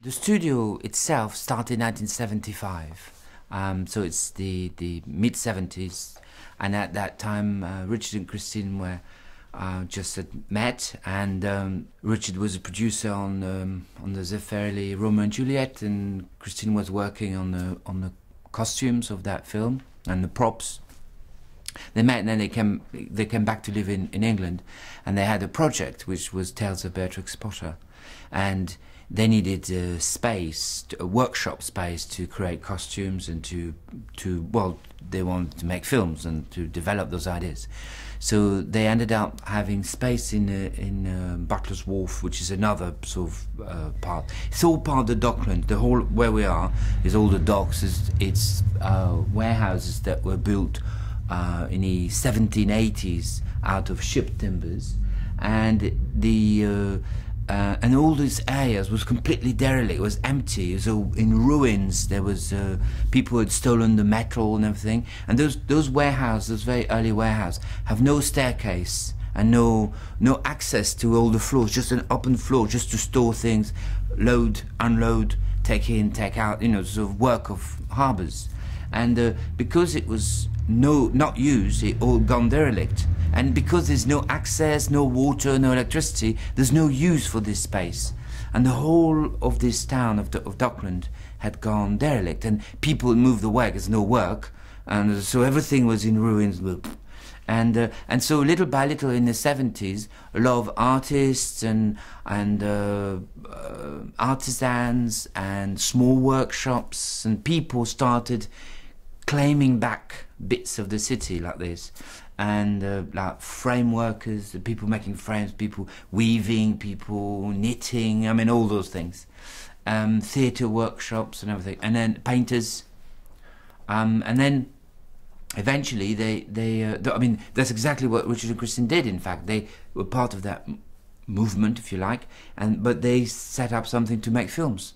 The studio itself started in 1975, so it's the mid-70s, and at that time Richard and Christine were just had met, and Richard was a producer on the Zeffirelli Romeo and Juliet, and Christine was working on the costumes of that film and the props. They met, and then they came back to live in England, and they had a project which was Tales of Beatrix Potter, and they needed a space, a workshop space, to create costumes and to well, they wanted to make films and to develop those ideas. So they ended up having space in Butler's Wharf, which is another sort of part. It's all part of the Dockland. The whole where we are is all the docks. It's warehouses that were built in the 1780s out of ship timbers, and all these areas was completely derelict. It was empty. It was all in ruins. There was people had stolen the metal and everything. And those warehouses, those very early warehouses, have no staircase and no access to all the floors. Just an open floor, just to store things, load, unload, take in, take out. You know, sort of work of harbours. And because it was not used, it all gone derelict. And because there's no access, no water, no electricity, there's no use for this space. And the whole of this town of Dockland had gone derelict, and people had moved away, there's no work, and so everything was in ruins. And so little by little in the 70s, a lot of artists and artisans and small workshops and people started claiming back bits of the city like this, and like frame workers, the people making frames, people weaving, people knitting, I mean all those things, theatre workshops and everything, and then painters, and then eventually I mean that's exactly what Richard and Christine did. In fact, they were part of that movement, if you like, but they set up something to make films.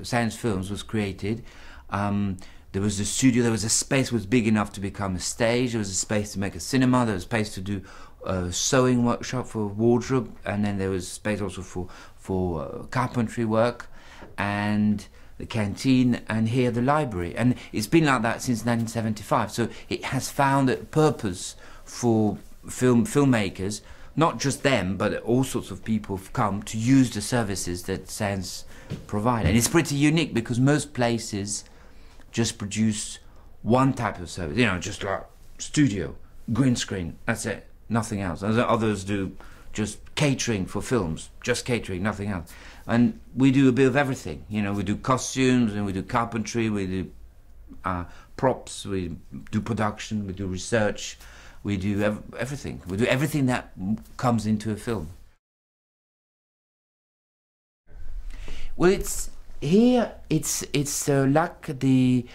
Science Films was created. There was a studio, there was a space was big enough to become a stage, there was a space to make a cinema, there was a space to do a sewing workshop for wardrobe, and then there was space also for carpentry work, and the canteen, and here the library. And it's been like that since 1975, so it has found a purpose for filmmakers, not just them, but all sorts of people have come to use the services that Science provide. And it's pretty unique because most places just produce one type of service, you know, just like studio, green screen, that's it, nothing else. Others do just catering for films, just catering, nothing else. And we do a bit of everything, you know, we do costumes and we do carpentry, we do props, we do production, we do research, we do everything. We do everything that comes into a film. Well, it's like the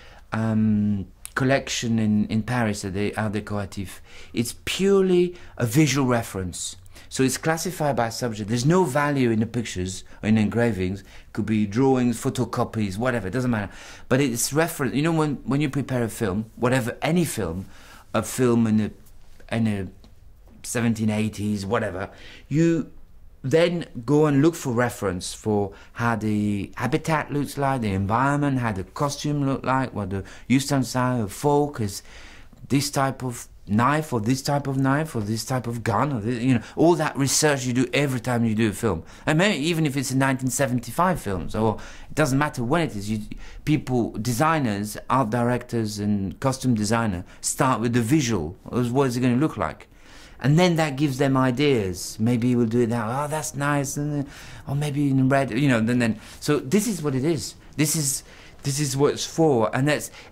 collection in Paris at the Art Décoratif. It's purely a visual reference. So it's classified by subject. There's no value in the pictures or in engravings. It could be drawings, photocopies, whatever, it doesn't matter. But it's reference. You know, when you prepare a film, whatever, any film, a film in the 1780s, whatever, you then go and look for reference for how the habitat looks like, the environment, how the costume look like, what the utensil of folk is, this type of knife or this type of knife or this type of gun, or this, you know, all that research you do every time you do a film. And maybe even if it's in 1975 films, or it doesn't matter when it is, people, designers, art directors and costume designer start with the visual. What is it going to look like? And then that gives them ideas. Maybe we'll do it now. Oh, that's nice, and or maybe in red, you know. Then so this is what it is. This is what it's for, and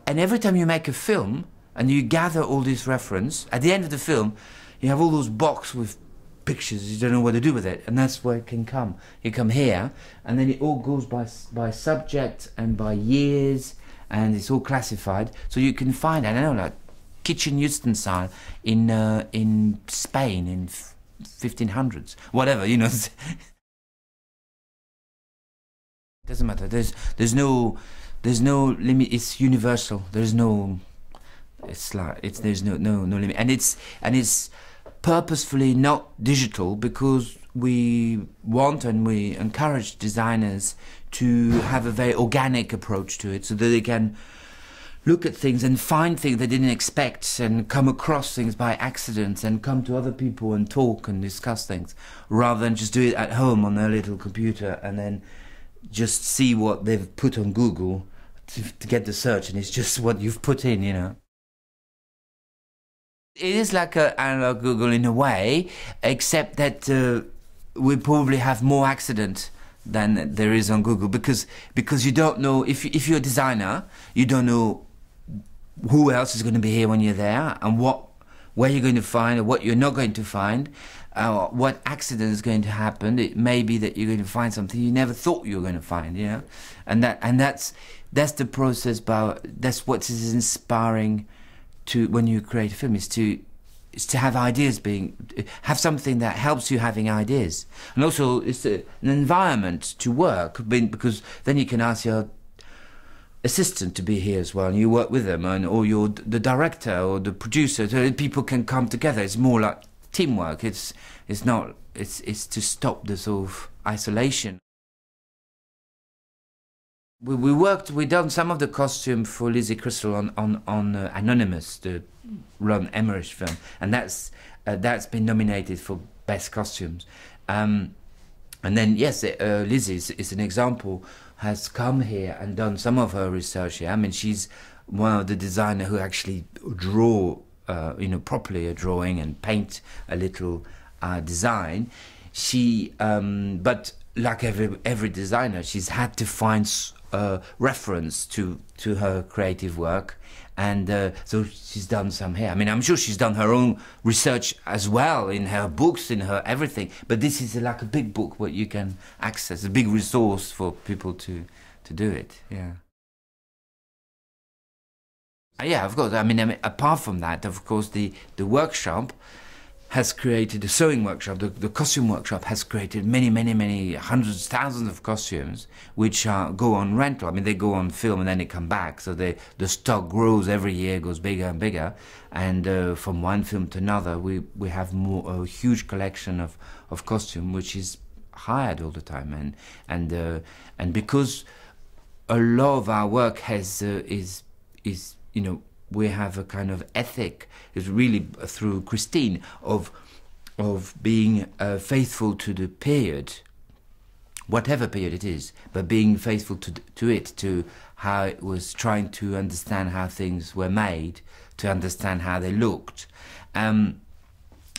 every time you make a film and you gather all this reference, at the end of the film, you have all those boxes with pictures. You don't know what to do with it, and that's where it can come. You come here, and then it all goes by subject and by years, and it's all classified, so you can find, I don't know, like kitchen utensil in Spain in 1500s, whatever, you know. Doesn't matter. There's no limit. It's universal. There's no. There's no limit, and it's purposefully not digital because we want and we encourage designers to have a very organic approach to it, so that they can look at things and find things they didn't expect and come across things by accident and come to other people and talk and discuss things, rather than just do it at home on their little computer and then just see what they've put on Google to get the search, and it's just what you've put in, you know. It is like an analog Google in a way, except that we probably have more accident than there is on Google, because you don't know, if you're a designer, you don't know who else is going to be here when you're there, and where you're going to find, or what you're not going to find, what accident is going to happen. It may be that you're going to find something you never thought you were going to find, you know, and that's the process. That's what is inspiring to when you create a film, is to have ideas, have something that helps you having ideas, and also it's an environment to work, because then you can ask your assistant to be here as well, and you work with them, or you're the director or the producer, so people can come together. It's more like teamwork. It's to stop the sort of isolation. We done some of the costume for Lizzie Crystal on Anonymous, the Ron Emmerich film, and that's been nominated for best costumes. And then yes, Lizzie is an example, has come here and done some of her research here. I mean, she's one of the designers who actually draw, you know, properly a drawing and paint a little design. But like every designer, she's had to find reference to her creative work, and so she's done some here. I mean, I'm sure she's done her own research as well in her books, in her everything, but this is like a big book what you can access, a big resource for people to do it. Yeah, of course. I mean, apart from that, of course, the workshop has created, the sewing workshop, the costume workshop has created many hundreds, thousands of costumes which go on rental. I mean, they go on film and then they come back, so the stock grows every year, goes bigger and bigger, and from one film to another we have a huge collection of costume which is hired all the time, and because a lot of our work is you know, we have a kind of ethic, is really through Christine, of being faithful to the period, whatever period it is, but being faithful to it, to how it was, trying to understand how things were made, to understand how they looked.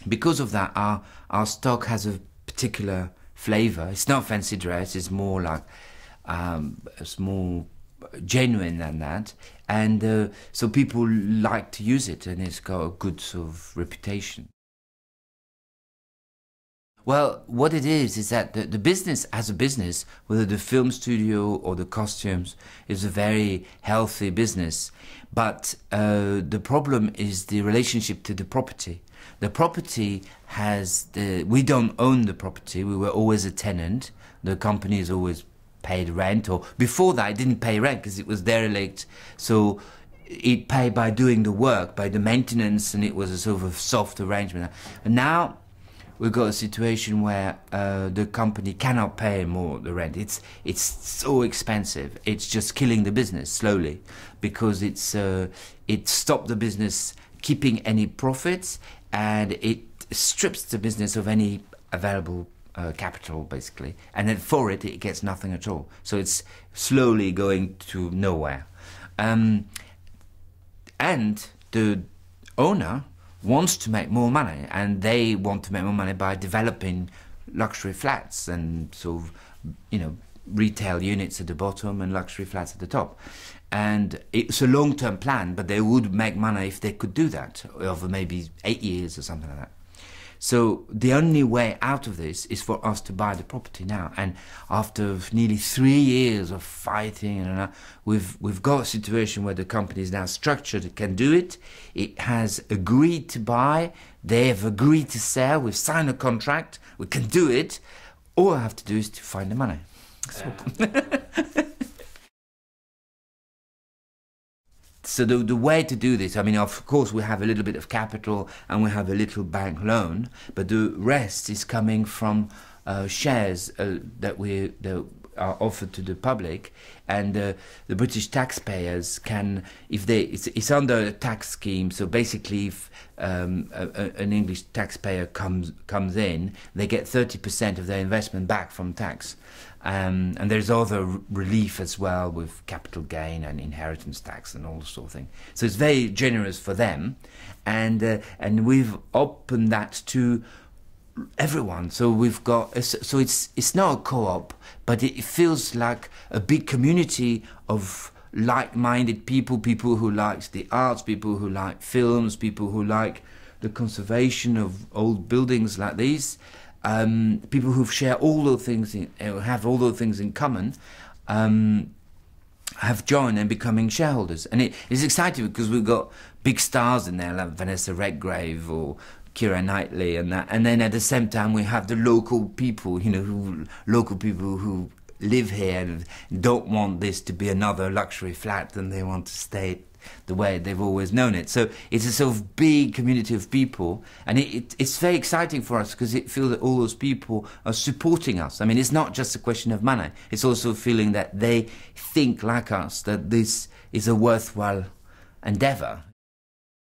Because of that, our stock has a particular flavour. It's not fancy dress, it's more like it's more genuine than that, and so people like to use it, and it's got a good sort of reputation. Well, what it is that the business as a business, whether the film studio or the costumes, is a very healthy business, but the problem is the relationship to the property. The property we don't own the property, we were always a tenant, the company is always paid rent, or before that it didn't pay rent because it was derelict, so it paid by doing the work, by the maintenance, and it was a sort of soft arrangement. And now we've got a situation where the company cannot pay more the rent. It's so expensive. It's just killing the business slowly, because it stopped the business keeping any profits, and it strips the business of any available capital, basically, and then for it gets nothing at all. So it's slowly going to nowhere, and the owner wants to make more money, and they want to make more money by developing luxury flats and sort of, you know, retail units at the bottom and luxury flats at the top. And it's a long-term plan, but they would make money if they could do that over maybe 8 years or something like that. So the only way out of this is for us to buy the property now. And after nearly 3 years of fighting, we've got a situation where the company is now structured, it can do it. It has agreed to buy, they have agreed to sell, we've signed a contract, we can do it. All I have to do is to find the money. So the way to do this, I mean, of course, we have a little bit of capital and we have a little bank loan, but the rest is coming from shares that are offered to the public, and the British taxpayers can, if it's under a tax scheme. So basically, if an English taxpayer comes in, they get 30% of their investment back from tax. And there's other relief as well with capital gain and inheritance tax and all sort of thing. So it's very generous for them, and we've opened that to everyone. So we've got, so it's not a co-op, but it feels like a big community of like-minded people who like the arts, people who like films, people who like the conservation of old buildings like these. People who share all those things, have all those things in common, have joined and becoming shareholders, and it's exciting because we've got big stars in there like Vanessa Redgrave or Keira Knightley and that, and then at the same time we have the local people, local people who live here and don't want this to be another luxury flat, and they want to stay the way they've always known it. So it's a sort of big community of people, and it's very exciting for us because it feels that all those people are supporting us. I mean, it's not just a question of money, it's also feeling that they think like us, that this is a worthwhile endeavour.